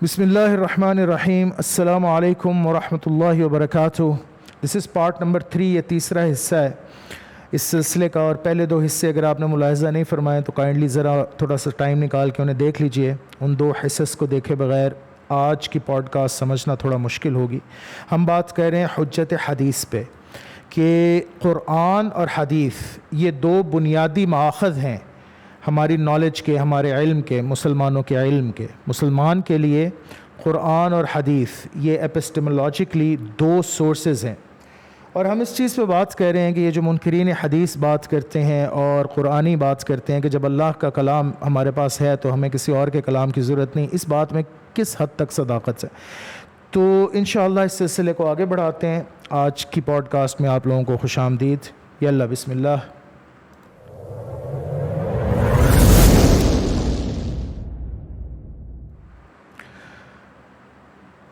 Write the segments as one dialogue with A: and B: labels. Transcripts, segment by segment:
A: بسم اللہ الرحمن الرحیم. السلام علیکم ورحمۃ اللہ وبرکاتہ. دس از پارٹ نمبر 3. یہ تیسرا حصہ ہے اس سلسلے کا، اور پہلے دو حصے اگر آپ نے ملاحظہ نہیں فرمائے تو کائنڈلی ذرا تھوڑا سا ٹائم نکال کے انہیں دیکھ لیجئے. ان دو حصص کو دیکھے بغیر آج کی پوڈ کاسٹ سمجھنا تھوڑا مشکل ہوگی. ہم بات کر رہے ہیں حجت حدیث پہ کہ قرآن اور حدیث یہ دو بنیادی مآخذ ہیں ہماری نالج کے، ہمارے علم کے، مسلمانوں کے علم کے. مسلمان کے لیے قرآن اور حدیث یہ ایپسٹمولوجیکلی دو سورسز ہیں. اور ہم اس چیز پہ بات کر رہے ہیں کہ یہ جو منکرین حدیث بات کرتے ہیں اور قرآنی بات کرتے ہیں کہ جب اللہ کا کلام ہمارے پاس ہے تو ہمیں کسی اور کے کلام کی ضرورت نہیں، اس بات میں کس حد تک صداقت ہے. تو انشاءاللہ اس سلسلے کو آگے بڑھاتے ہیں. آج کی پوڈ کاسٹ میں آپ لوگوں کو خوش آمدید. یلا بسم اللہ.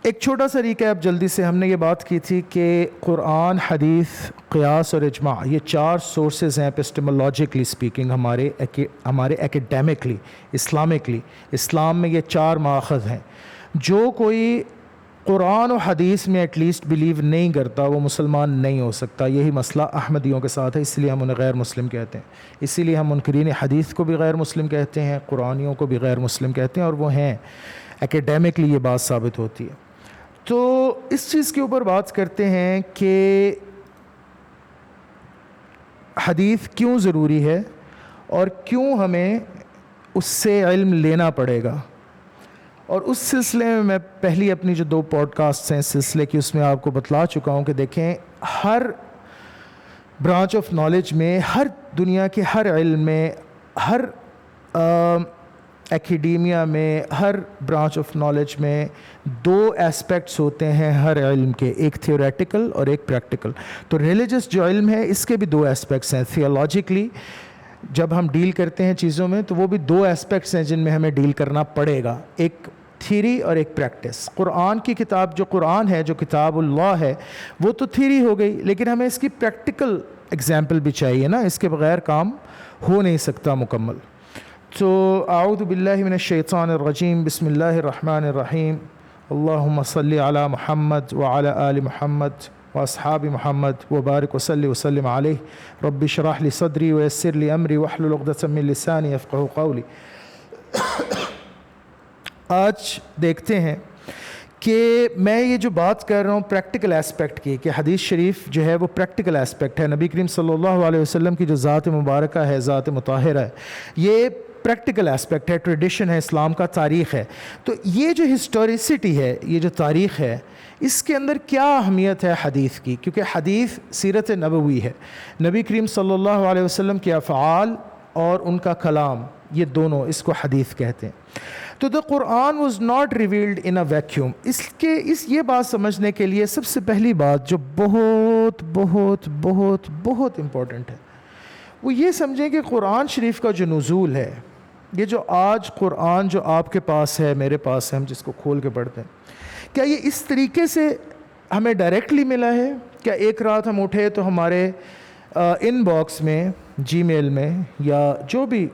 A: ایک چھوٹا سا ریکیپ جلدی سے. ہم نے یہ بات کی تھی کہ قرآن، حدیث، قیاس اور اجماع یہ چار سورسز ہیں ایپسٹمولوجیکلی سپیکنگ، ہمارے ایکیڈیمکلی، اسلامکلی. اسلام میں یہ چار مآخذ ہیں. جو کوئی قرآن و حدیث میں ایٹ لیسٹ بلیو نہیں کرتا وہ مسلمان نہیں ہو سکتا. یہی مسئلہ احمدیوں کے ساتھ ہے، اس لیے ہم انہیں غیر مسلم کہتے ہیں. اسی لیے ہم منکرین حدیث کو بھی غیر مسلم کہتے ہیں، قرآنیوں کو بھی غیر مسلم کہتے ہیں، اور وہ ہیں ایکیڈیمکلی یہ بات ثابت ہوتی ہے. تو اس چیز کے اوپر بات کرتے ہیں کہ حدیث کیوں ضروری ہے اور کیوں ہمیں اس سے علم لینا پڑے گا. اور اس سلسلے میں پہلی اپنی جو دو پوڈ کاسٹس ہیں اس سلسلے کی، اس میں آپ کو بتلا چکا ہوں کہ دیکھیں ہر برانچ آف نالج میں، ہر دنیا کے ہر علم میں، ہر ایکیڈیمیا میں، ہر برانچ آف نالج میں دو ایسپیکٹس ہوتے ہیں ہر علم کے، ایک تھیوریٹیکل اور ایک پریکٹیکل. تو ریلیجس جو علم ہے اس کے بھی دو ایسپیکٹس ہیں. تھیولوجیکلی جب ہم ڈیل کرتے ہیں چیزوں میں تو وہ بھی دو ایسپیکٹس ہیں جن میں ہمیں ڈیل کرنا پڑے گا، ایک تھیری اور ایک پریکٹس. قرآن کی کتاب جو قرآن ہے، جو کتاب اللہ ہے، وہ تو تھیری ہو گئی، لیکن ہمیں اس کی پریکٹیکل اگزامپل بھی چاہیے نا، اس کے بغیر کام ہو نہیں سکتا مکمل. تو اعوذ باللہ من الشیطان الرجیم. بسم اللہ الرحمن الرحیم. اللہم صلی علی محمد وعلی آل محمد واصحاب محمد وبارک وصلی وسلم علیہ. رب اشرح لی صدری ویسر لی امری واحلل عقدۃ من لسانی یفقہوا قولی. آج دیکھتے ہیں کہ میں یہ جو بات کر رہا ہوں پریکٹیکل ایسپیکٹ کی، کہ حدیث شریف جو ہے وہ پریکٹیکل ایسپیکٹ ہے. نبی کریم صلی اللہ علیہ وسلم کی جو ذات مبارکہ ہے، ذات مطہرہ ہے، یہ پریکٹیکل ایسپیکٹ ہے، ٹریڈیشن ہے، اسلام کا تاریخ ہے. تو یہ جو ہسٹوریسٹی ہے، یہ جو تاریخ ہے، اس کے اندر کیا اہمیت ہے حدیث کی؟ کیونکہ حدیث سیرت نبوی ہے. نبی کریم صلی اللہ علیہ وسلم کے افعال اور ان کا کلام، یہ دونوں اس کو حدیث کہتے ہیں. تو the Quran was not revealed in a vacuum. یہ بات سمجھنے کے لیے سب سے پہلی بات جو بہت بہت بہت بہت امپورٹنٹ ہے وہ یہ سمجھیں کہ قرآن شریف کا جو نزول ہے، یہ جو آج قرآن جو آپ کے پاس ہے، میرے پاس ہے، ہم جس کو کھول کے پڑھتے ہیں، کیا یہ اس طریقے سے ہمیں ڈائریکٹلی ملا ہے؟ کیا ایک رات ہم اٹھے تو ہمارے ان باکس میں، جی میل میں، یا جو بھی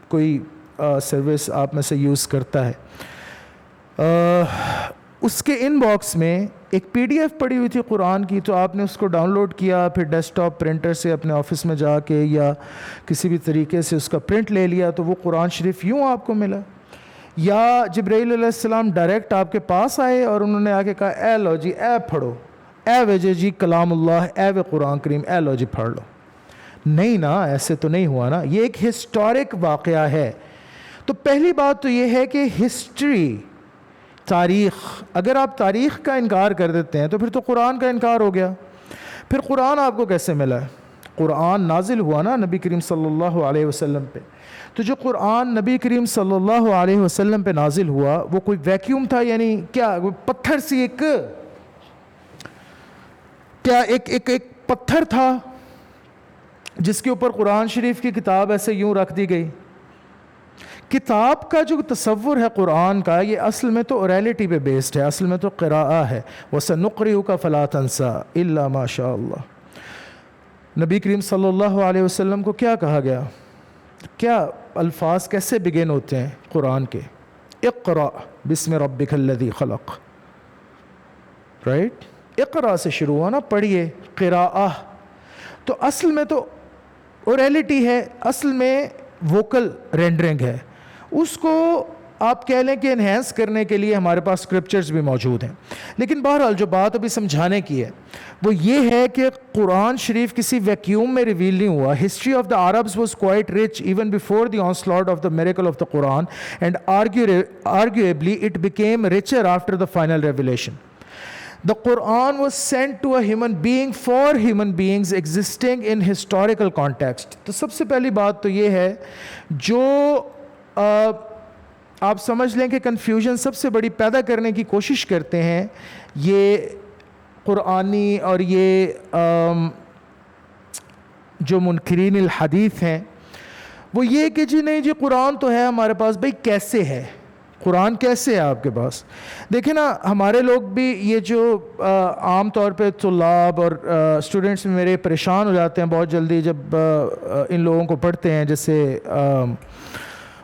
A: کوئی سروس آپ میں سے یوز کرتا ہے، اس کے ان باکس میں ایک پی ڈی ایف پڑی ہوئی تھی قرآن کی، تو آپ نے اس کو ڈاؤن لوڈ کیا، پھر ڈیسک ٹاپ پرنٹر سے اپنے آفس میں جا کے یا کسی بھی طریقے سے اس کا پرنٹ لے لیا، تو وہ قرآن شریف یوں آپ کو ملا؟ یا جبرائیل علیہ السلام ڈائریکٹ آپ کے پاس آئے اور انہوں نے آ کے کہا اے لو جی، اے پڑھو، اے وجہ جی کلام اللہ، اے و قرآن کریم، اے لو جی پڑھ لو؟ نہیں نا، ایسے تو نہیں ہوا نا. یہ ایک ہسٹورک واقعہ ہے. تو پہلی بات تو یہ ہے کہ ہسٹری، تاریخ، اگر آپ تاریخ کا انکار کر دیتے ہیں تو پھر تو قرآن کا انکار ہو گیا. پھر قرآن آپ کو کیسے ملا ہے؟ قرآن نازل ہوا نا نبی کریم صلی اللہ علیہ وسلم پہ. تو جو قرآن نبی کریم صلی اللہ علیہ وسلم پہ نازل ہوا وہ کوئی ویکیوم تھا؟ یعنی کیا پتھر سی ایک پتھر تھا جس کے اوپر قرآن شریف کی کتاب ایسے یوں رکھ دی گئی؟ کتاب کا جو تصور ہے قرآن کا، یہ اصل میں تو اوریلٹی پہ بیسڈ ہے، اصل میں تو قراءہ ہے. وَسَنُقْرِئُكَ فَلَا تَنْسَىٰ إِلَّا مَا شَاءَ اللَّهُ. نبی کریم صلی اللہ علیہ وسلم کو کیا کہا گیا؟ کیا الفاظ کیسے بگن ہوتے ہیں قرآن کے؟ اقرأ بسم ربک الذی خلق، رائٹ، اقرأ سے شروع ہوا نا، پڑھیے، قراءہ تو اصل میں تو اوریلٹی ہے، اصل میں ووکل رینڈرنگ ہے، اس کو آپ کہہ لیں کہ انہینس کرنے کے لیے ہمارے پاس اسکرپچرز بھی موجود ہیں. لیکن بہرحال جو بات ابھی سمجھانے کی ہے وہ یہ ہے کہ قرآن شریف کسی ویکیوم میں ریویل نہیں ہوا. History of the Arabs was quite rich even before the onslaught of the miracle of the Quran and arguably it became richer after the final revelation. The Quran was sent to a human being for human beings existing in historical context. تو سب سے پہلی بات تو یہ ہے جو آپ سمجھ لیں کہ کنفیوژن سب سے بڑی پیدا کرنے کی کوشش کرتے ہیں یہ قرآنی اور یہ جو منکرین الحدیث ہیں، وہ یہ کہ جی نہیں جی قرآن تو ہے ہمارے پاس. بھائی کیسے ہے قرآن، کیسے ہے آپ کے پاس؟ دیکھیں نا، ہمارے لوگ بھی یہ جو عام طور پہ طلاب اور اسٹوڈنٹس میرے پریشان ہو جاتے ہیں بہت جلدی جب ان لوگوں کو پڑھتے ہیں، جیسے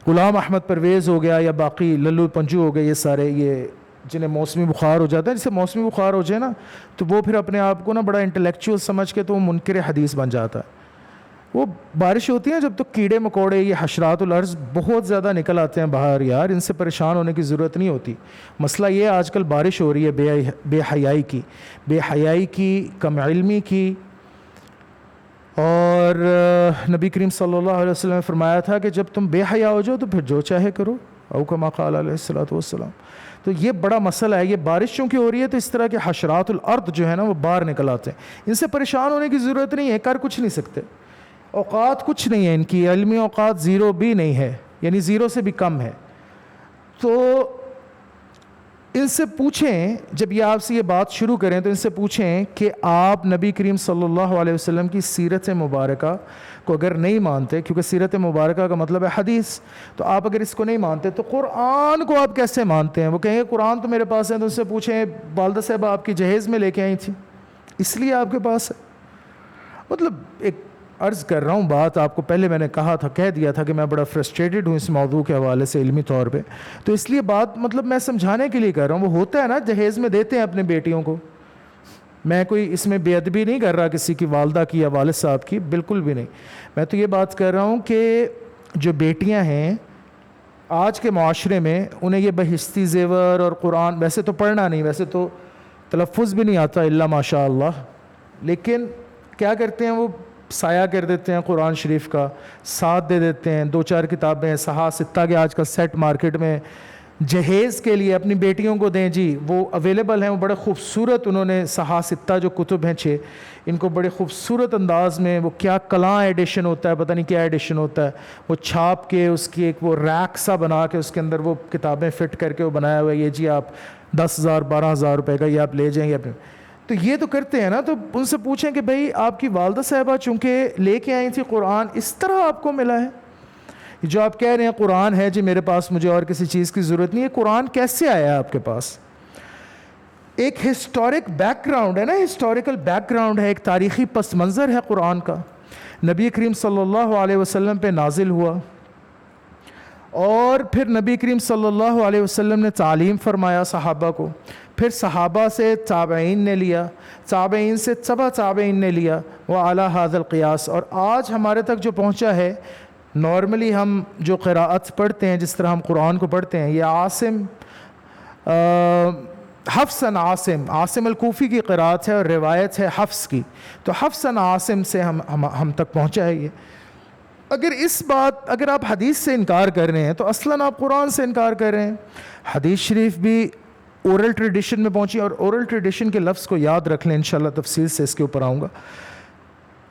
A: غلام احمد پرویز ہو گیا یا باقی للو پنجو ہو گئے، یہ سارے یہ جنہیں موسمی بخار ہو جاتا ہے، جسے موسمی بخار ہو جائے نا تو وہ پھر اپنے آپ کو نا بڑا انٹلیکچوئل سمجھ کے تو وہ منکر حدیث بن جاتا ہے. وہ بارش ہوتی ہے جب تو کیڑے مکوڑے یہ حشرات الارض بہت زیادہ نکل آتے ہیں باہر، یار ان سے پریشان ہونے کی ضرورت نہیں ہوتی. مسئلہ یہ آج کل بارش ہو رہی ہے بے حیائی کی، کم علمی کی. اور نبی کریم صلی اللہ علیہ وسلم نے فرمایا تھا کہ جب تم بے حیا ہو جاؤ تو پھر جو چاہے کرو، او کما قال علیہ الصلوۃ والسلام. تو یہ بڑا مسئلہ ہے. یہ بارش چونکہ ہو رہی ہے تو اس طرح کے حشرات الارض جو ہے نا وہ باہر نکل آتے ہیں. ان سے پریشان ہونے کی ضرورت نہیں ہے، کر کچھ نہیں سکتے. اوقات کچھ نہیں ہے ان کی، علمی اوقات زیرو بھی نہیں ہے، یعنی زیرو سے بھی کم ہے. تو ان سے پوچھیں، جب یہ آپ سے یہ بات شروع کریں تو ان سے پوچھیں کہ آپ نبی کریم صلی اللہ علیہ وسلم کی سیرت مبارکہ کو اگر نہیں مانتے، کیونکہ سیرت مبارکہ کا مطلب ہے حدیث، تو آپ اگر اس کو نہیں مانتے تو قرآن کو آپ کیسے مانتے ہیں؟ وہ کہیں گے قرآن تو میرے پاس ہے. تو ان سے پوچھیں والدہ صاحبہ آپ کی جہیز میں لے کے آئی تھی اس لیے آپ کے پاس ہے. مطلب ایک عرض کر رہا ہوں بات آپ کو، پہلے میں نے کہہ دیا تھا کہ میں بڑا فرسٹریٹڈ ہوں اس موضوع کے حوالے سے علمی طور پہ، تو اس لیے بات مطلب میں سمجھانے کے لیے کر رہا ہوں. وہ ہوتا ہے نا جہیز میں دیتے ہیں اپنے بیٹیوں کو، میں کوئی اس میں بے ادبی نہیں کر رہا کسی کی والدہ کی یا والد صاحب کی، بالکل بھی نہیں. میں تو یہ بات کر رہا ہوں کہ جو بیٹیاں ہیں آج کے معاشرے میں انہیں یہ بہشتی زیور اور قرآن ویسے تو پڑھنا نہیں، ویسے تو تلفظ بھی نہیں آتا الا ماشاء اللہ، لیکن کیا کرتے ہیں وہ سایہ کر دیتے ہیں قرآن شریف کا، ساتھ دے دیتے ہیں. 2-4 کتابیں صحاح ستہ کے آج کل سیٹ مارکیٹ میں جہیز کے لیے اپنی بیٹیوں کو دیں جی، وہ اویلیبل ہیں. وہ بڑے خوبصورت، انہوں نے صحاح ستہ جو کتب ہیں 6، ان کو بڑے خوبصورت انداز میں، وہ کیا کلاں ایڈیشن ہوتا ہے، پتہ نہیں کیا ایڈیشن ہوتا ہے، وہ چھاپ کے اس کی ایک وہ ریک سا بنا کے اس کے اندر وہ کتابیں فٹ کر کے وہ بنایا ہوا ہے، یہ جی آپ 10,000 12,000 روپے کا یہ آپ لے جائیں. تو یہ تو کرتے ہیں نا. تو ان سے پوچھیں کہ بھائی آپ کی والدہ صاحبہ چونکہ لے کے آئی تھی قرآن، اس طرح آپ کو ملا ہے؟ جو آپ کہہ رہے ہیں قرآن ہے جی میرے پاس، مجھے اور کسی چیز کی ضرورت نہیں ہے، قرآن کیسے آیا آپ کے پاس؟ ایک ہسٹورک بیک گراؤنڈ ہے نا، ہسٹوریکل بیک گراؤنڈ ہے، ایک تاریخی پس منظر ہے قرآن کا. نبی کریم صلی اللہ علیہ وسلم پہ نازل ہوا، اور پھر نبی کریم صلی اللہ علیہ وسلم نے تعلیم فرمایا صحابہ کو، پھر صحابہ سے تابعین نے لیا، تابعین سے تبع تابعین نے لیا، وعلی ھذا القیاس. اور آج ہمارے تک جو پہنچا ہے، نارملی ہم جو قراءت پڑھتے ہیں، جس طرح ہم قرآن کو پڑھتے ہیں، یہ عاصم حفص عن عاصم الکوفی کی قراءت ہے اور روایت ہے حفص کی. تو حفص عن عاصم سے ہم تک پہنچا ہے یہ. اگر آپ حدیث سے انکار کر رہے ہیں تو اصلاً آپ قرآن سے انکار کر رہے ہیں. حدیث شریف بھی اورل ٹریڈیشن میں پہنچی، اور اورل ٹریڈیشن کے لفظ کو یاد رکھ لیں، انشاءاللہ تفصیل سے اس کے اوپر آؤں گا.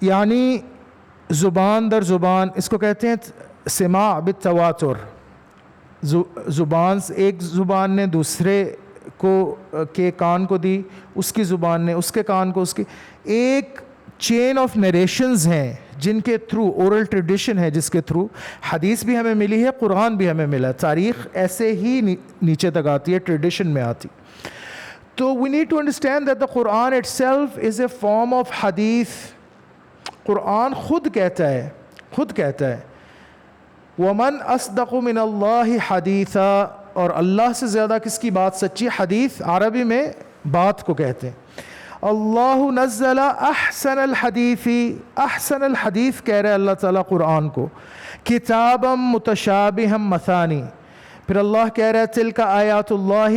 A: یعنی زبان در زبان، اس کو کہتے ہیں سماع بالتواتر. زبان، ایک زبان نے دوسرے کو کے کان کو دی، اس کی زبان نے اس کے کان کو، اس کی ایک چین آف نریشنز ہیں جن کے تھرو، اورل ٹریڈیشن ہے جس کے تھرو حدیث بھی ہمیں ملی ہے، قرآن بھی ہمیں ملا. تاریخ ایسے ہی نیچے تک آتی ہے، ٹریڈیشن میں آتی. تو we need to understand that the Quran itself is a form of Hadith. Quran خود کہتا ہے وَمَنْ أَصْدَقُ مِنَ اللَّهِ حَدِيثًا، اور اللہ سے زیادہ کس کی بات سچی؟ حدیث عربی میں بات کو کہتے ہیں. اللہ نزل احسن الحدیث، احسن الحدیث کہہ رہے اللہ تعالیٰ قرآن کو، کتابا متشابہا مثانی. پھر اللہ کہہ رہے تلک آیات اللہ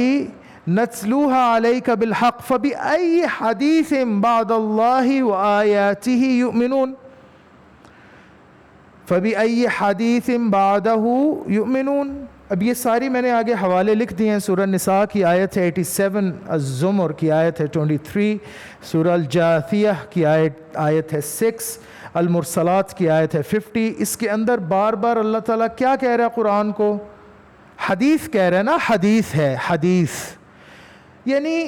A: نتلوها علیک بالحق فبأی حدیث بعد اللہ وآیاتہ یؤمنون. فبأی حدیث بعدہ یؤمنون. اب یہ ساری میں نے آگے حوالے لکھ دیے ہیں. سورہ نساء کی آیت ہے 87، الزمر کی آیت ہے 23، سورہ الجاثیہ کی آیت ہے 6، المرسلات کی آیت ہے 50. اس کے اندر بار بار اللہ تعالیٰ کیا کہہ رہا ہے قرآن کو؟ حدیث کہہ رہا ہے نا، حدیث ہے، حدیث. یعنی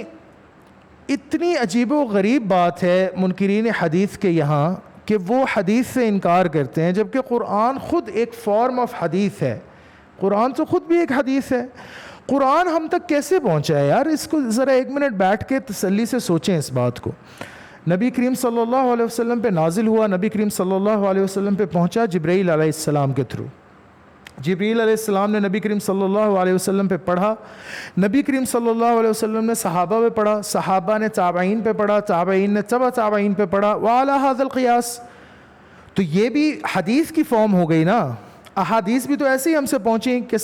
A: اتنی عجیب و غریب بات ہے منکرین حدیث کے یہاں کہ وہ حدیث سے انکار کرتے ہیں، جبکہ قرآن خود ایک فارم آف حدیث ہے. قرآن تو خود بھی ایک حدیث ہے. قرآن ہم تک کیسے پہنچا ہے یار؟ اس کو ذرا ایک منٹ بیٹھ کے تسلی سے سوچیں اس بات کو. نبی کریم صلی اللہ علیہ وسلم پہ نازل ہوا، نبی کریم صلی اللہ علیہ وسلم پہ پہنچا جبرائیل علیہ السلام کے تھرو. جبرائیل علیہ السلام نے نبی کریم صلی اللہ علیہ وسلم پہ پڑھا، نبی کریم صلی اللہ علیہ وسلم نے صحابہ پہ پڑھا، صحابہ نے تابعین پہ پڑھا، تابعین نے تبع تابعین پہ پڑھا، وعلی ھذا القیاس. تو یہ بھی حدیث کی فارم ہو گئی نا. احادیث بھی تو ایسے ہی ہم سے پہنچیں کہ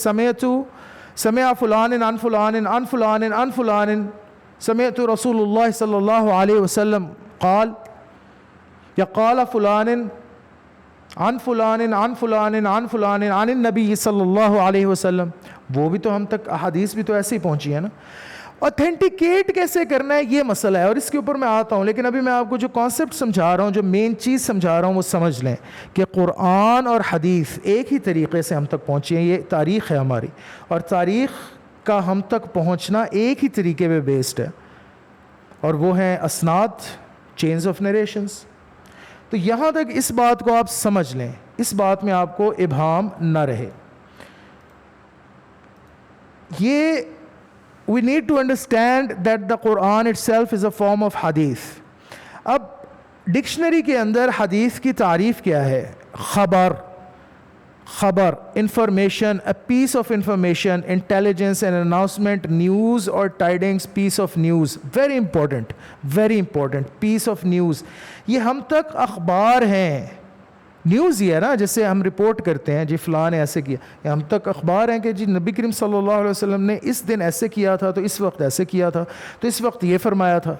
A: سمع فلان عن فلان عن فلان عن فلان، سمعت رسول اللہ صلی اللہ علیہ وسلم قال، یا قال فلان عن فلان عن فلان عن فلان عن النبی صلی اللہ علیہ وسلم. وہ بھی تو ہم تک احادیث بھی تو ایسے ہی پہنچی ہے نا. اوتھینٹیکیٹ کیسے کرنا ہے یہ مسئلہ ہے، اور اس کے اوپر میں آتا ہوں. لیکن ابھی میں آپ کو جو کانسیپٹ سمجھا رہا ہوں، جو مین چیز سمجھا رہا ہوں، وہ سمجھ لیں کہ قرآن اور حدیث ایک ہی طریقے سے ہم تک پہنچی ہیں. یہ تاریخ ہے ہماری، اور تاریخ کا ہم تک پہنچنا ایک ہی طریقے پہ بیسڈ ہے، اور وہ ہیں اسناد، چینز آف نریشنز. تو یہاں تک اس بات کو آپ سمجھ لیں، اس بات میں آپ کو ابہام نہ رہے. یہ we need to understand that the Quran itself is a form of hadith. اب ڈکشنری کے اندر حدیث کی تعریف کیا ہے؟ خبر، information, a piece of information, intelligence, an announcement, news or tidings, piece of news. Very important, piece of news. یہ ہم تک اخبار ہیں. نیوز یہ ہے نا، جیسے ہم رپورٹ کرتے ہیں جی فلاں نے ایسے کیا، یہ ہم تک اخبار ہیں کہ جی نبی کریم صلی اللہ علیہ وسلم نے اس دن ایسے کیا تھا، تو اس وقت ایسے کیا تھا، تو اس وقت یہ فرمایا تھا.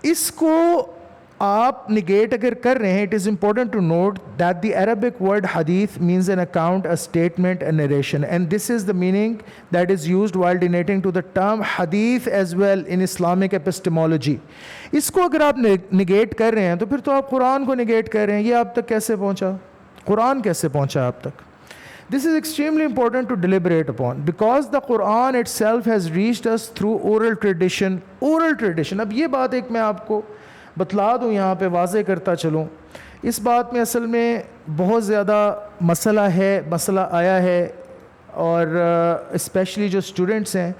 A: اس کو آپ نگیٹ اگر کر رہے ہیں، it is important to note that the Arabic word حدیث means an account, a statement, a narration, and this is the meaning that is used while denoting to the term حدیث as well in Islamic epistemology. اس کو اگر آپ negate کر رہے ہیں تو پھر تو آپ قرآن کو نگیٹ کر رہے ہیں. یہ آپ تک کیسے پہنچا؟ قرآن کیسے پہنچا آپ تک؟ This is extremely important to deliberate upon because the Quran itself has reached us through oral tradition. اب یہ بات ایک میں آپ کو بتلا دوں، یہاں پہ واضح کرتا چلوں. اس بات میں اصل میں بہت زیادہ مسئلہ آیا ہے، اور اسپیشلی جو اسٹوڈنٹس ہیں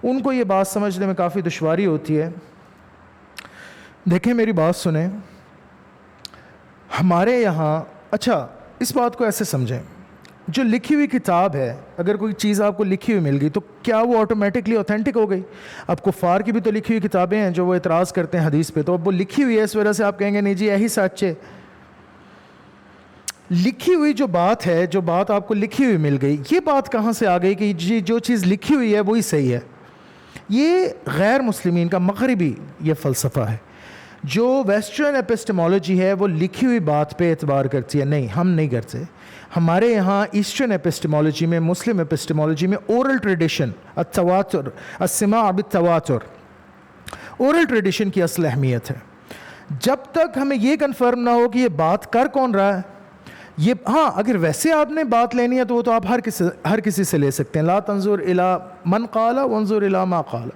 A: ان کو یہ بات سمجھنے میں کافی دشواری ہوتی ہے. دیکھیں میری بات سنیں. ہمارے یہاں اچھا اس بات کو ایسے سمجھیں، جو لکھی ہوئی کتاب ہے، اگر کوئی چیز آپ کو لکھی ہوئی مل گئی تو کیا وہ آٹومیٹکلی اوتھینٹک ہو گئی؟ اب کفار کی بھی تو لکھی ہوئی کتابیں ہیں جو وہ اعتراض کرتے ہیں حدیث پہ، تو اب وہ لکھی ہوئی ہے اس وجہ سے آپ کہیں گے نہیں جی یہی سچ ہے. لکھی ہوئی جو بات ہے، جو بات آپ کو لکھی ہوئی مل گئی، یہ بات کہاں سے آ گئی کہ جی جو چیز لکھی ہوئی ہے وہی صحیح ہے؟ یہ غیر مسلمین کا مغربی یہ فلسفہ ہے. جو ویسٹرن ایپسٹمولوجی ہے وہ لکھی ہوئی بات پہ اعتبار کرتی ہے. نہیں، ہم نہیں کرتے. ہمارے یہاں ایسٹرن ایپسٹمولوجی میں، مسلم ایپسٹمولوجی میں اورل ٹریڈیشن، التواتر، السماع بالتواتر، اورل ٹریڈیشن کی اصل اہمیت ہے. جب تک ہمیں یہ کنفرم نہ ہو کہ یہ بات کر کون رہا ہے، یہ ہاں اگر ویسے آپ نے بات لینی ہے تو وہ تو آپ ہر کسی سے لے سکتے ہیں. لا تنظر الی من قال وانظر الی ما قال.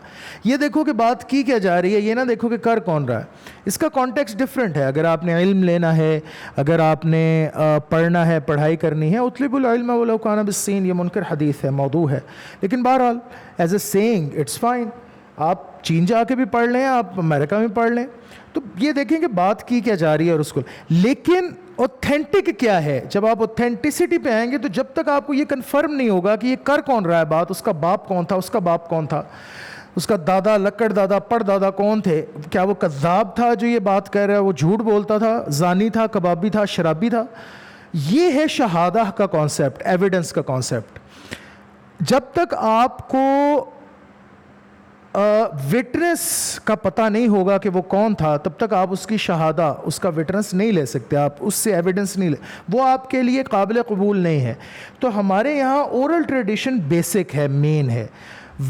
A: یہ دیکھو کہ بات کی کیا جا رہی ہے، یہ نہ دیکھو کہ کر کون رہا ہے. اس کا کانٹیکسٹ ڈفرینٹ ہے. اگر آپ نے علم لینا ہے، اگر آپ نے پڑھنا ہے، پڑھائی کرنی ہے، اطلب العلم ولو کان بالصین، یہ منکر حدیث ہے، موضوع ہے. لیکن بہرحال as I seeing it's fine. آپ چین جا کے بھی پڑھ لیں، آپ امریکہ میں پڑھ لیں، تو یہ دیکھیں کہ بات کی کیا جا رہی ہے اور اس کو. لیکن اوتھینٹک کیا ہے. جب آپ اوتھینٹسٹی پہ آئیں گے تو جب تک آپ کو یہ کنفرم نہیں ہوگا کہ یہ کر کون رہا ہے بات, اس کا باپ کون تھا, اس کا باپ کون تھا, اس کا دادا, لکڑ دادا, پڑ دادا کون تھے, کیا وہ کذاب تھا جو یہ بات کہہ رہا ہے, وہ جھوٹ بولتا تھا, زانی تھا, کبابی تھا, شرابی تھا. یہ ہے شہادہ کا کانسیپٹ, ایویڈنس کا کانسیپٹ. جب تک آپ کو وٹنس کا پتہ نہیں ہوگا کہ وہ کون تھا, تب تک آپ اس کی شہادہ, اس کا وٹنس نہیں لے سکتے, آپ اس سے ایویڈنس نہیں وہ آپ کے لیے قابل قبول نہیں ہے. تو ہمارے یہاں اورل ٹریڈیشن بیسک ہے, مین ہے.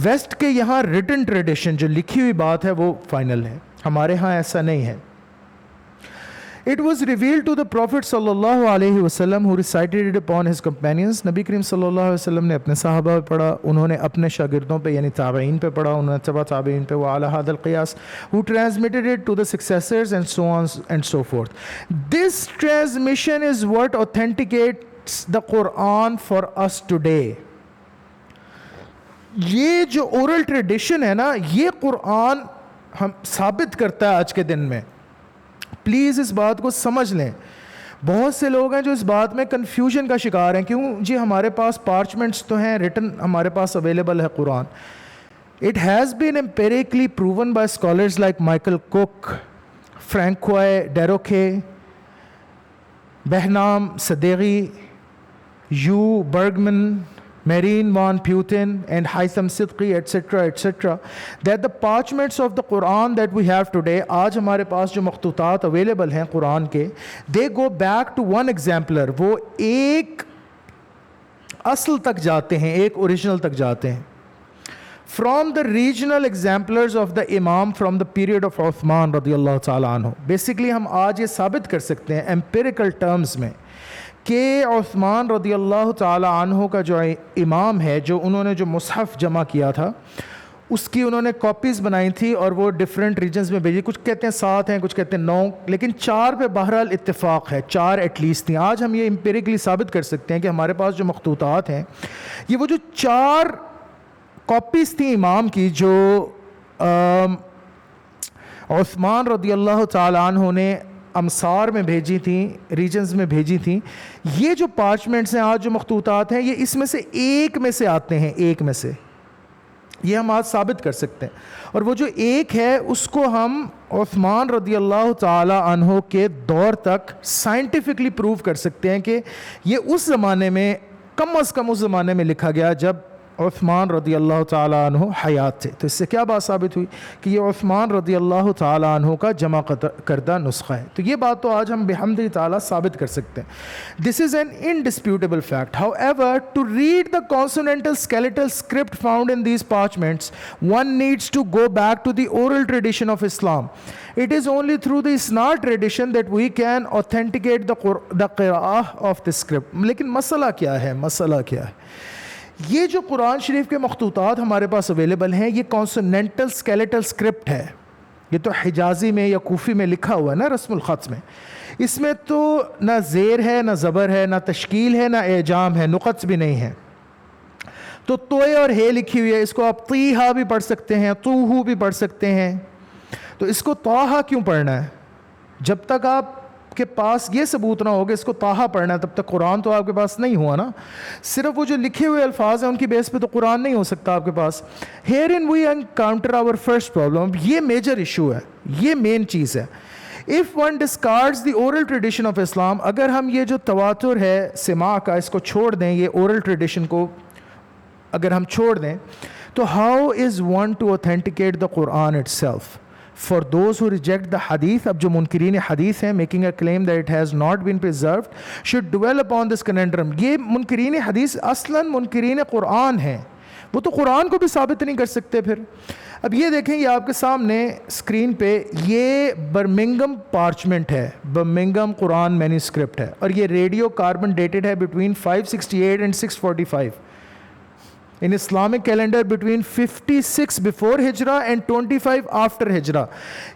A: ویسٹ کے یہاں ریٹن ٹریڈیشن, جو لکھی ہوئی بات ہے, وہ فائنل ہے. ہمارے ہاں ایسا نہیں ہے. It was revealed to the Prophet sallallahu alaihi wasallam who recited it upon his companions. نبی کریم صلی اللہ علیہ وسلم نے اپنے صحابہ پہ پڑھا, انہوں نے اپنے شاگردوں پہ یعنی تابعین پہ پڑھا, انہوں نے تبع تابعین پہ, وعلی هذا القیاس who transmitted it to the successors and so on and so forth. This transmission is what authenticates the Quran for us today. یہ جو اورل ٹریڈیشن ہے نا, یہ قرآن ہم ثابت کرتا ہے آج کے دن میں. پلیز اس بات کو سمجھ لیں. بہت سے لوگ ہیں جو اس بات میں کنفیوژن کا شکار ہیں. کیوں جی, ہمارے پاس پارچمنٹس تو ہیں, ریٹن ہمارے پاس اویلیبل ہے قرآن. It has been empirically proven by scholars like Michael Cook, Francois Deroche, Behnam Siddiqui, Uwe Bergmann, Marine van Putin and Haytham Sidqi etc. that the parchments of the Quran that we have today, آج ہمارے پاس جو مخطوطات available ہیں قرآن کے, they go back to one exemplar. وہ ایک اصل تک جاتے ہیں, ایک اوریجنل تک جاتے ہیں. From the regional exemplars of the Imam from the period of Uthman رضی اللہ تعالیٰ عنہ. Basically ہم آج یہ ثابت کر سکتے ہیں empirical terms میں کہ عثمان رضی اللہ تعالی عنہ کا جو امام ہے, جو انہوں نے جو مصحف جمع کیا تھا, اس کی انہوں نے کاپیز بنائی تھی اور وہ ڈفرینٹ ریجنز میں بھیجی. کچھ کہتے ہیں 7 ہیں, کچھ کہتے ہیں 9, لیکن 4 پہ بہرحال اتفاق ہے, 4 ایٹ لیسٹ تھیں. آج ہم یہ امپیریکلی ثابت کر سکتے ہیں کہ ہمارے پاس جو مخطوطات ہیں, یہ وہ جو 4 کاپیز تھیں امام کی, جو عثمان رضی اللہ تعالی عنہ نے امصار میں بھیجی تھیں, ریجنز میں بھیجی تھیں. یہ جو پارچمنٹس ہیں آج جو مخطوطات ہیں, یہ اس میں سے ایک میں سے آتے ہیں, ایک میں سے. یہ ہم آج ثابت کر سکتے ہیں. اور وہ جو ایک ہے اس کو ہم عثمان رضی اللہ تعالی عنہ کے دور تک سائنٹیفکلی پروو کر سکتے ہیں کہ یہ اس زمانے میں, کم از کم اس زمانے میں لکھا گیا جب عثمان رضی اللہ تعالیٰ عنہ حیات تھے. تو اس سے کیا بات ثابت ہوئی کہ یہ عثمان رضی اللہ تعالیٰ عنہ کا جمع کردہ نسخہ ہے. تو یہ بات تو آج ہم بحمد تعالیٰ ثابت کر سکتے ہیں. This is an indisputable fact. However, to read the consonantal skeletal script found in these parchments, one needs to go back to the oral tradition of Islam. It is only through the Isnad tradition that we can authenticate the qira'ah of the script. لیکن مسئلہ کیا ہے, مسئلہ کیا ہے؟ یہ جو قرآن شریف کے مخطوطات ہمارے پاس اویلیبل ہیں, یہ کانسوننٹل اسکیلیٹل اسکرپٹ ہے. یہ تو حجازی میں یا کوفی میں لکھا ہوا ہے نا, رسم الخط میں. اس میں تو نہ زیر ہے, نہ زبر ہے, نہ تشکیل ہے, نہ اعجام ہے, نقط بھی نہیں ہے. تو توئے اور ہے لکھی ہوئی ہے. اس کو آپ طیہا بھی پڑھ سکتے ہیں, طوہو بھی پڑھ سکتے ہیں. تو اس کو طاہا کیوں پڑھنا ہے؟ جب تک آپ کے پاس یہ ثبوت نہ ہوگا اس کو طاہا پڑھنا ہے, تب تک قرآن تو آپ کے پاس نہیں ہوا نا. صرف وہ جو لکھے ہوئے الفاظ ہیں ان کی بیس پہ تو قرآن نہیں ہو سکتا آپ کے پاس. Herein we encounter our first problem. یہ میجر ایشو ہے, یہ مین چیز ہے. If one discards the oral tradition of Islam, اگر ہم یہ جو تواتر ہے سماع کا, اس کو چھوڑ دیں, یہ اورل ٹریڈیشن کو اگر ہم چھوڑ دیں, تو how is one to authenticate the Quran itself? For those who reject the hadith, اب جو منکرین حدیث ہیں, making a claim that it has not been preserved, should dwell upon this conundrum. یہ منکرین حدیث اصلاً منکرین قرآن ہیں, وہ تو قرآن کو بھی ثابت نہیں کر سکتے. پھر اب یہ دیکھیں, یہ آپ کے سامنے اسکرین پہ یہ برمنگم پارچمنٹ ہے, برمنگم قرآن مینیوسکرپٹ ہے, اور یہ ریڈیو کاربن ڈیٹڈ ہے between 568 and 645. In Islamic calendar between 56 before Hijrah and 25 after Hijrah.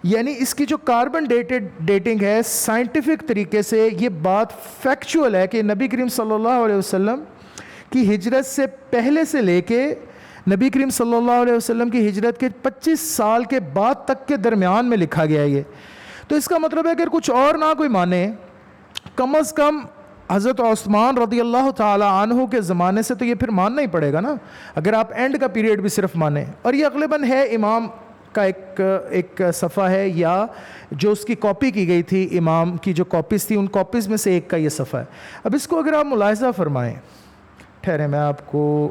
A: یعنی اس کی جو کاربن ڈیٹنگ ہے سائنٹیفک طریقے سے, یہ بات فیکچول ہے کہ نبی کریم صلی اللہ علیہ وسلم کی ہجرت سے پہلے سے لے کے نبی کریم صلی اللہ علیہ وسلم کی ہجرت کے 25 سال کے بعد تک کے درمیان میں لکھا گیا ہے یہ. تو اس کا مطلب ہے اگر کچھ اور نہ کوئی مانے کم از کم حضرت عثمان رضی اللہ تعالی عنہ کے زمانے سے تو یہ پھر ماننا ہی پڑے گا نا، اگر آپ اینڈ کا پیریڈ بھی صرف مانیں. اور یہ غالباً ہے امام کا ایک صفحہ ہے، یا جو اس کی کاپی کی گئی تھی، امام کی جو کاپیز تھی ان کاپیز میں سے ایک کا یہ صفحہ ہے. اب اس کو اگر آپ ملاحظہ فرمائیں، ٹھہریں میں آپ کو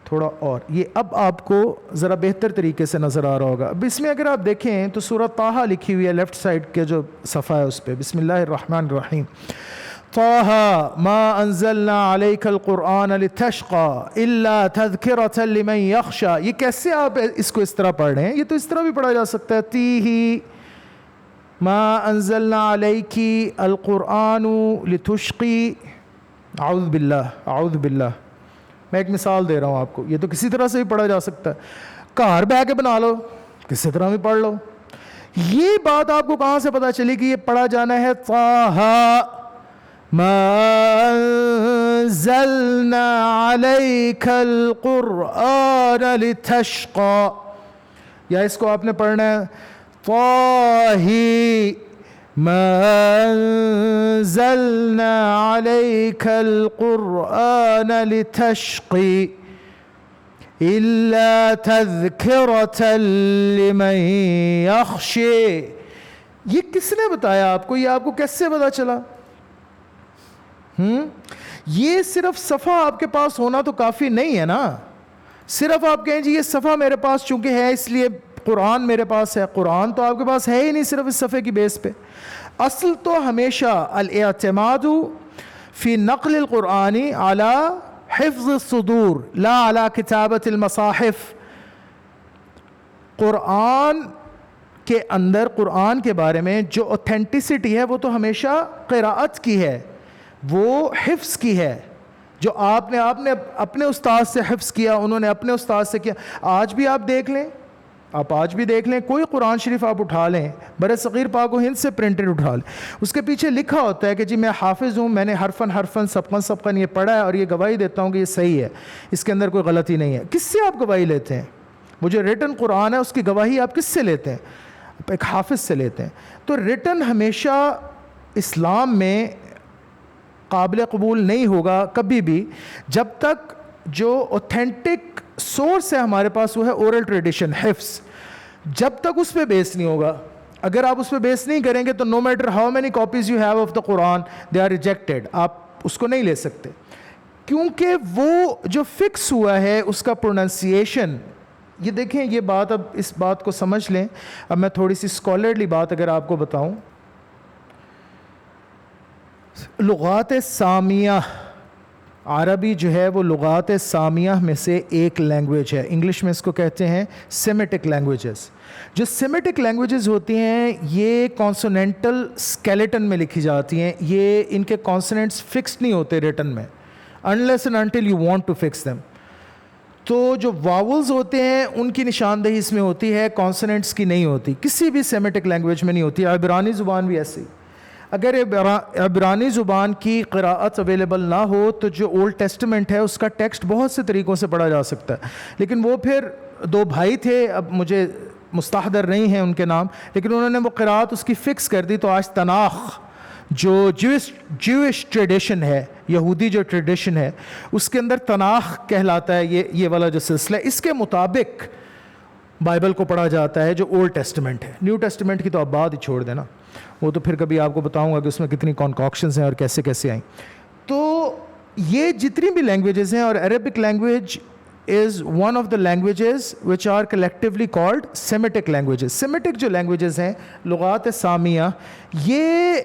A: تھوڑا اور یہ اب آپ کو ذرا بہتر طریقے سے نظر آ رہا ہوگا. اب اس میں اگر آپ دیکھیں تو سورہ طٰہٰ لکھی ہوئی ہے لیفٹ سائڈ کے جو صفحہ ہے اس پہ، بسم اللہ الرحمن الرحیم، طٰہٰ ما انزلنا علیک القرآن لتشقى الا تذکرۃ لمن یخشی. یہ کیسے آپ اس کو اس طرح پڑھ رہے ہیں؟ یہ تو اس طرح بھی پڑھا جا سکتا ہے، تیہ ما انزلنا علیک القرآن لتشقی. اعوذ باللہ اعوذ باللہ. میں ایک مثال دے رہا ہوں آپ کو، یہ تو کسی طرح سے بھی پڑھا جا سکتا ہے. گھر بہ کے بنا لو، کسی طرح بھی پڑھ لو. یہ بات آپ کو کہاں سے پتہ چلی کہ یہ پڑھا جانا ہے طٰہٰ ما انزلنا علیک القرآن لتشقى، یا اس کو آپ نے پڑھنا ہے طٰہٰ ما انزلنا علیک القرآن لتشقی الا تذکرۃ لمن یخشی. یہ کس نے بتایا آپ کو؟ یہ آپ کو کیسے پتا چلا؟ یہ صرف صفحہ آپ کے پاس ہونا تو کافی نہیں ہے نا. صرف آپ کہیں جی یہ صفحہ میرے پاس چونکہ ہے اس لیے قرآن میرے پاس ہے. قرآن تو آپ کے پاس ہے ہی نہیں صرف اس صفحے کی بیس پہ. اصل تو ہمیشہ الاعتماد فی نقل القرآن علی حفظ الصدور لا علی کتابت المصاحف. قرآن کے اندر، قرآن کے بارے میں جو اوتھینٹسٹی ہے وہ تو ہمیشہ قراءت کی ہے، وہ حفظ کی ہے. جو آپ نے اپنے استاد سے حفظ کیا، انہوں نے اپنے استاد سے کیا. آج بھی آپ دیکھ لیں، کوئی قرآن شریف آپ اٹھا لیں، بر صغیر پاک و ہند سے پرنٹڈ اٹھا لیں، اس کے پیچھے لکھا ہوتا ہے کہ جی میں حافظ ہوں، میں نے حرفن سبقن یہ پڑھا ہے اور یہ گواہی دیتا ہوں کہ یہ صحیح ہے، اس کے اندر کوئی غلطی نہیں ہے. کس سے آپ گواہی لیتے ہیں؟ وہ جو ریٹن قرآن ہے اس کی گواہی آپ کس سے لیتے ہیں؟ ایک حافظ سے لیتے ہیں. تو ریٹن ہمیشہ اسلام میں قابل قبول نہیں ہوگا کبھی بھی جب تک جو اوتھینٹک سورس ہے ہمارے پاس وہ ہے اورل ٹریڈیشن، حفظ. جب تک اس پہ بیس نہیں ہوگا، اگر آپ اس پہ بیس نہیں کریں گے تو no matter how many copies you have of the Quran they are rejected. آپ اس کو نہیں لے سکتے کیونکہ وہ جو فکس ہوا ہے اس کا پروننسیشن. یہ دیکھیں یہ بات، اب اس بات کو سمجھ لیں. اب میں تھوڑی سی اسکالرلی بات اگر آپ کو بتاؤں، لغات سامیہ، عربی جو ہے وہ لغات سامیہ میں سے ایک لینگویج ہے. انگلش میں اس کو کہتے ہیں سیمیٹک لینگویجز. جو سیمیٹک لینگویجز ہوتی ہیں یہ کانسوننٹل اسکیلیٹن میں لکھی جاتی ہیں. یہ ان کے کانسوننٹس فکسڈ نہیں ہوتے ریٹن میں unless and until you want to fix them. تو جو واولز ہوتے ہیں ان کی نشاندہی اس میں ہوتی ہے، کانسوننٹس کی نہیں ہوتی. کسی بھی سیمیٹک لینگویج میں نہیں ہوتی. عبرانی زبان بھی ایسی. اگر عبرانی زبان کی قراءت اویلیبل نہ ہو تو جو اولڈ ٹیسٹمنٹ ہے اس کا ٹیکسٹ بہت سے طریقوں سے پڑھا جا سکتا ہے. لیکن وہ پھر دو بھائی تھے، اب مجھے مستحضر نہیں ہیں ان کے نام، لیکن انہوں نے وہ قراءت اس کی فکس کر دی. تو آج تناخ جو جوئش ٹریڈیشن ہے، یہودی جو ٹریڈیشن ہے، اس کے اندر تناخ کہلاتا ہے یہ والا جو سلسلہ ہے. اس کے مطابق بائبل کو پڑھا جاتا ہے جو اولڈ ٹیسٹمنٹ ہے. نیو ٹیسٹمنٹ کی تو آپ بات ہی چھوڑ دینا، وہ تو پھر کبھی آپ کو بتاؤں گا کہ اس میں کتنی کانکاکشنز ہیں اور کیسے کیسے آئیں. تو یہ جتنی بھی لینگویجز ہیں، اور Arabic language is one of the languages which are collectively called Semitic languages. Semitic جو لینگویجز ہیں، لغات سامیہ، یہ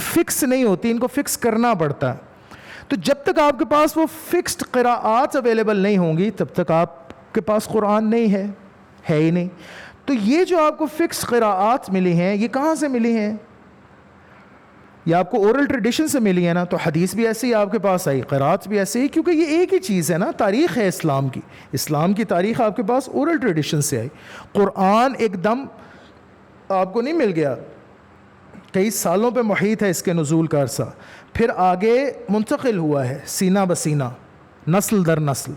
A: فکس نہیں ہوتی، ان کو فکس کرنا پڑتا ہے. تو جب تک آپ کے پاس وہ فکسڈ قراءات اویلیبل نہیں ہوں گی تب تک آپ کے پاس قرآن نہیں ہے ہی نہیں. تو یہ جو آپ کو فکس قراءات ملی ہیں یہ کہاں سے ملی ہیں؟ یہ آپ کو اورل ٹریڈیشن سے ملی ہے نا. تو حدیث بھی ایسے ہی آپ کے پاس آئی، قراءات بھی ایسے ہی، کیونکہ یہ ایک ہی چیز ہے نا. تاریخ ہے اسلام کی تاریخ آپ کے پاس اورل ٹریڈیشن سے آئی. قرآن ایک دم آپ کو نہیں مل گیا، کئی سالوں پہ محیط ہے اس کے نزول کا عرصہ، پھر آگے منتقل ہوا ہے سینہ بسینہ، نسل در نسل.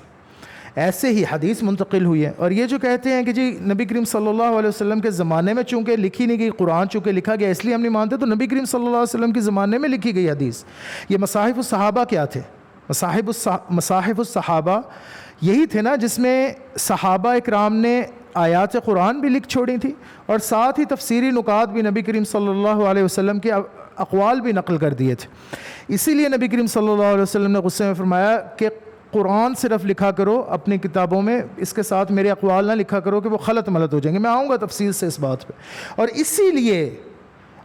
A: ایسے ہی حدیث منتقل ہوئی ہے. اور یہ جو کہتے ہیں کہ جی نبی کریم صلی اللہ علیہ وسلم کے زمانے میں چونکہ لکھی نہیں گئی, قرآن چونکہ لکھا گیا اس لیے ہم نہیں مانتے, تو نبی کریم صلی اللہ علیہ وسلم کے زمانے میں لکھی گئی حدیث. یہ مصاحف الصحابہ کیا تھے؟ مصاحف الصحابہ یہی تھے نا جس میں صحابہ اکرام نے آیات قرآن بھی لکھ چھوڑی تھی اور ساتھ ہی تفسیری نکات بھی نبی کریم صلی اللہ علیہ وسلم کے اقوال بھی نقل کر دیے تھے. اسی لیے نبی کریم صلی اللہ علیہ وسلم نے غصے میں فرمایا کہ قرآن صرف لکھا کرو اپنی کتابوں میں, اس کے ساتھ میرے اقوال نہ لکھا کرو کہ وہ غلط ملط ہو جائیں گے. میں آؤں گا تفصیل سے اس بات پہ. اور اسی لیے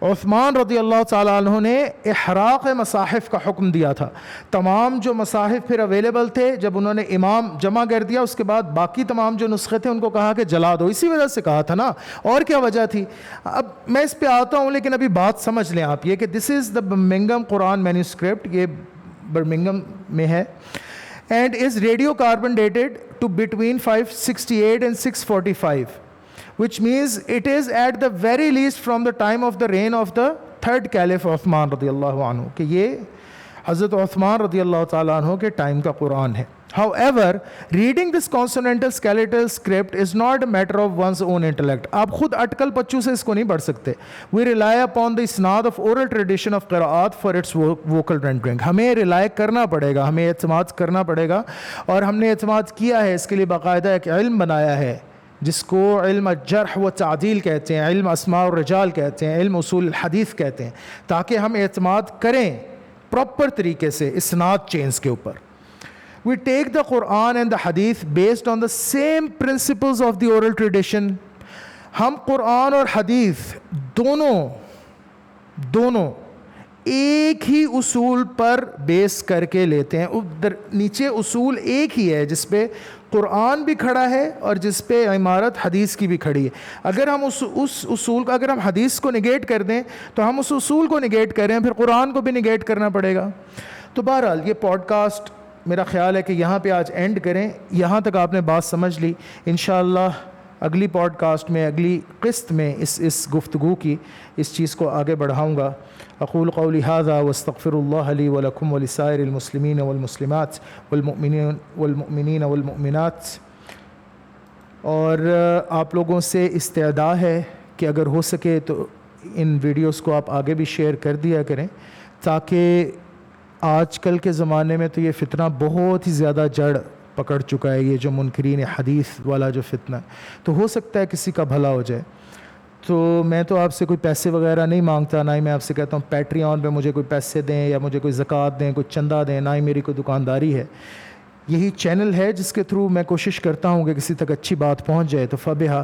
A: عثمان رضی اللہ تعالیٰ عنہ نے احراق مصاحف کا حکم دیا تھا. تمام جو مصاحف پھر اویلیبل تھے جب انہوں نے امام جمع کر دیا, اس کے بعد باقی تمام جو نسخے تھے ان کو کہا کہ جلا دو. اسی وجہ سے کہا تھا نا, اور کیا وجہ تھی. اب میں اس پہ آتا ہوں لیکن ابھی بات سمجھ لیں آپ یہ کہ دس is the Birmingham Quran manuscript, یہ برمنگھم میں ہے, and is radiocarbon dated to between 568 and 645, which means it is at the very least from the time of the reign of the third caliph Uthman رضی اللہ عنہ, کہ یہ حضرت عثمان رضی اللہ تعالیٰ عنہ کے ٹائم کا قرآن ہے. However, reading this consonantal skeletal script is not a matter of one's own intellect. آپ خود اٹکل پچو سے اس کو نہیں پڑھ سکتے. We rely upon the isnad of oral tradition of قراءات for its vocal rendering. ہمیں رلائے کرنا پڑے گا, ہمیں اعتماد کرنا پڑے گا, اور ہم نے اعتماد کیا ہے, اس کے لیے باقاعدہ ایک علم بنایا ہے جس کو علم الجرح و تعدیل کہتے ہیں, علم اسماء الرجال کہتے ہیں, علم اصول الحدیث کہتے ہیں, تاکہ ہم اعتماد کریں پراپر طریقے سے اسناد چینز کے اوپر. We take the Quran and the Hadith based on the same principles of the oral tradition. ہم قرآن اور حدیث دونوں ایک ہی اصول پر بیس کر کے لیتے ہیں. ادھر نیچے اصول ایک ہی ہے جس پہ قرآن بھی کھڑا ہے اور جس پہ عمارت حدیث کی بھی کھڑی ہے. اگر ہم اس اصول کو, اگر ہم حدیث کو نگیٹ کر دیں تو ہم اس اصول کو نگیٹ کر رہے ہیں, پھر قرآن کو بھی نگیٹ کرنا پڑے گا. تو بہرحال یہ پوڈ کاسٹ میرا خیال ہے کہ یہاں پہ آج اینڈ کریں. یہاں تک آپ نے بات سمجھ لی. انشاءاللہ اگلی پوڈ کاسٹ میں, اگلی قسط میں اس گفتگو کی اس چیز کو آگے بڑھاؤں گا. اقول قولی ھذا واستغفر اللہ لی ولکم ولسائر المسلمین والمسلمات والمؤمنین والمؤمنات. اور آپ لوگوں سے استدعا ہے کہ اگر ہو سکے تو ان ویڈیوز کو آپ آگے بھی شیئر کر دیا کریں, تاکہ آج کل کے زمانے میں تو یہ فتنہ بہت ہی زیادہ جڑ پکڑ چکا ہے, یہ جو منکرین حدیث والا جو فتنہ, تو ہو سکتا ہے کسی کا بھلا ہو جائے. تو میں تو آپ سے کوئی پیسے وغیرہ نہیں مانگتا, نہ ہی میں آپ سے کہتا ہوں پیٹریون پہ مجھے کوئی پیسے دیں یا مجھے کوئی زکوٰۃ دیں, کوئی چندہ دیں, نہ ہی میری کوئی دکانداری ہے. یہی چینل ہے جس کے تھرو میں کوشش کرتا ہوں کہ کسی تک اچھی بات پہنچ جائے. تو فبہا,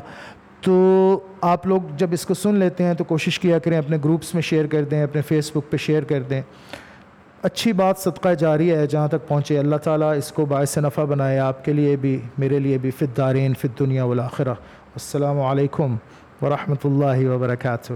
A: تو آپ لوگ جب اس کو سن لیتے ہیں تو کوشش کیا کریں اپنے گروپس میں شیئر کر دیں, اپنے فیس بک پہ شیئر کر دیں. اچھی بات صدقہ جاری ہے جہاں تک پہنچے. اللہ تعالیٰ اس کو باعث نفع بنائے, آپ کے لیے بھی میرے لیے بھی, فی الدارین فی الدنیا والآخرہ. السلام علیکم ورحمۃ اللہ وبرکاتہ.